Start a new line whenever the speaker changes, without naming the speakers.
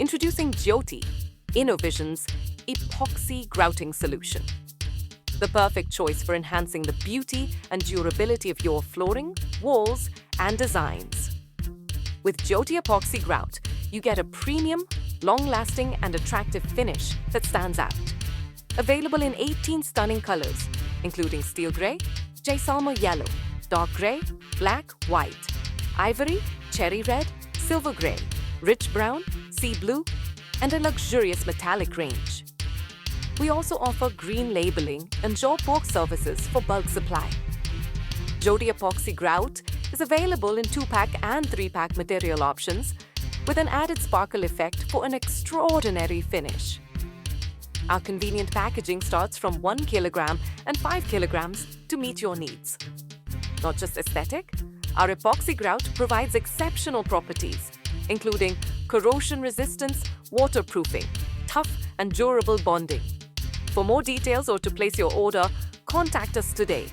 Introducing Jyoti, Innovision's Epoxy Grouting solution. The perfect choice for enhancing the beauty and durability of your flooring, walls, and designs. With Jyoti Epoxy Grout, you get a premium, long-lasting, and attractive finish that stands out. Available in 18 stunning colors, including steel grey, Jaisalmer yellow, dark grey, black, white, ivory, cherry red, silver grey, rich brown, sea blue, and a luxurious metallic range. We also offer green labeling and job work services for bulk supply. Jyoti Epoxy Grout is available in 2-pack and 3-pack material options, with an added sparkle effect for an extraordinary finish. Our convenient packaging starts from 1 kilogram and 5 kilograms to meet your needs. Not just aesthetic, our Epoxy Grout provides exceptional properties, including corrosion resistance, waterproofing, tough and durable bonding. For more details or to place your order, contact us today.